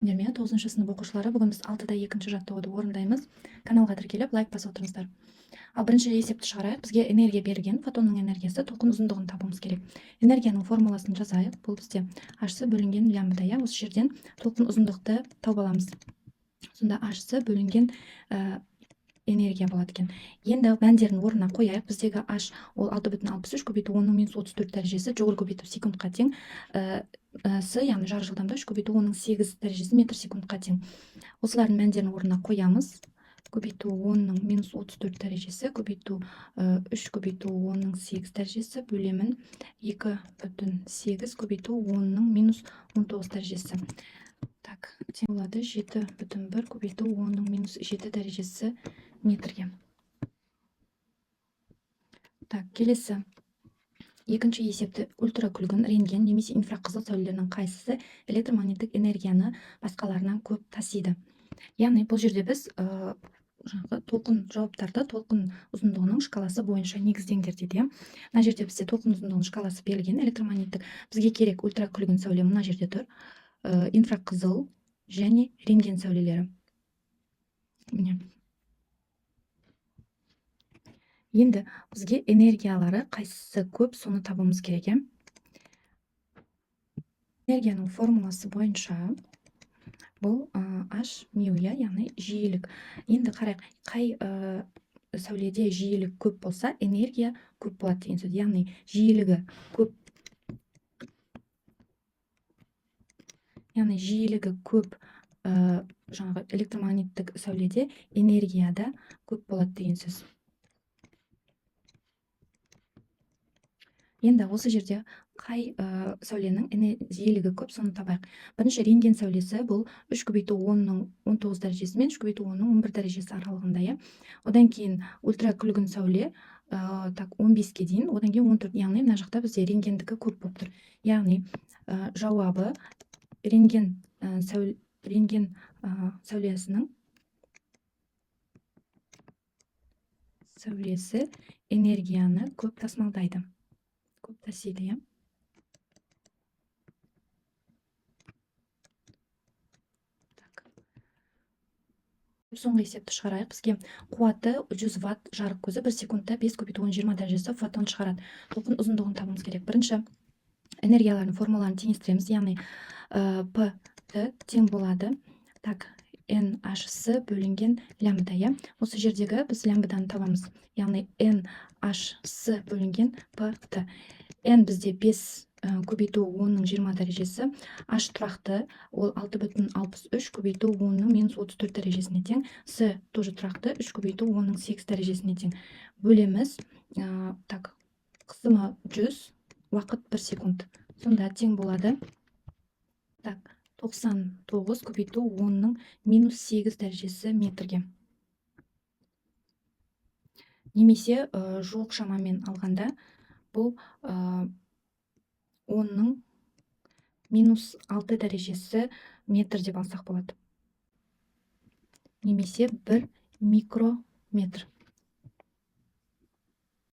Нерме 9 сынып оқушылары, бүгін біз 6-да 2-ші жаттығуды орындаймыз. Каналға тіркеліп, лайк басып отырыңыздар. Ал бірінші есепті шығарайық. Бізге энергия берілген, фотонның энергиясы толқын ұзындығын табуымыз керек. Энергияның формуласын жазайық. Бұл бізде H бөлінген лямбда, иә, осы жерден толқын ұзындықты тауып аламыз. Сонда H бөлінген энергия болады екен. Енді мәндерін орнына қояйық. Біздегі H ол 6,63 көбейту 10-ның -34 дәрежесі, жоғары көбейту секундқа тең. С, яғни жарық жылдамдығы 3 көбейту 10-ның 8 дәрежесі метр секундқа тең. Осылардың мәндерін орнына қоямыз. Көбейту 10-ның -34 дәрежесі, көбейту 3 көбейту 10-ның 8 дәрежесі, бөлемін 2,8 көбейту 10-ның -19 дәрежесі. Так, тең болады 7,1 көбейту 10-ның -7 дәрежесі метрге. Так, келесі. Екінші есепті ультракүлгін, рентген немесе инфрақызыл сәулелерінің қайсысы электромагниттік энергияны басқаларынан көп тасиды. Яғни бұл жерде біз толқын жауаптарды толқын ұзындығының шкаласы бойынша негіздеңдер дейді. Мына жерде бізде толқын ұзындығының шкаласы берілген, электромагниттік. Бізге керек ультракүлгін сәуле мына жерде тұр. Инфрақызыл және рентген сәулелері. Міне. Енді бізге энергиялары қайсысы көп, соны табуымыз керек. Энергияның формуласы бойынша бұл H мю, яғни жиілік. Енді қарайық, қай сәуледе жиілік көп болса, энергия көп болады деген сөз. Яғни жиілігі көп. Яғни жиілігі көп жаңағы электромагниттік сәуледе энергияда көп болады деген сөз. Енді осы жерде қай сәуленің жиілігі көп, соны табайық. Бірінші рентген сәулесі бұл 3 көбейту 10-ның 19 дәрежесі мен 3 көбейту 10-ның 11 дәрежесі аралығында. Одан кейін ультракүлгін сәуле 15-ке дейін, одан кейін 14, яғни мына жақта бізде рентгендікі көп болып тұр. Яғни жауабы рентген сәулесі энергияны көп тасымалдайды. Көп тасиды. Соңғы есепті шығарайық. Бізге қуаты 100 ватт жарық көзі 1 секундта 5 көбейту 10-20 дәрежесі фотон шығарады. Толқын ұзындығын табуымыз керек. Бірінші энергиялардың формулаларын теңестіреміз, яғни P тең болады. Так, NHC бөлінген лямбда, иә. Осы жердегі біз лямбданы табамыз. Яғни NHC бөлінген P. N бізде 5 көбейту 10-ның 20 дәрежесі. H тұрақты, ол 6,63 көбейту 10-ның -34 дәрежесіне тең. S тоже тұрақты, 3 көбейту 10-ның 8 дәрежесіне тең. Бөлеміз, так, қысымы 100, уақыт 1 секунд. Сонда тең болады. Так, 99 көбейту 10-ның -8 дәрежесі метрге. Немесе жоқ шамамен алғанда, бұл 10-ның -6 дәрежесі метр деп алсақ болады. Немесе 1 микрометр.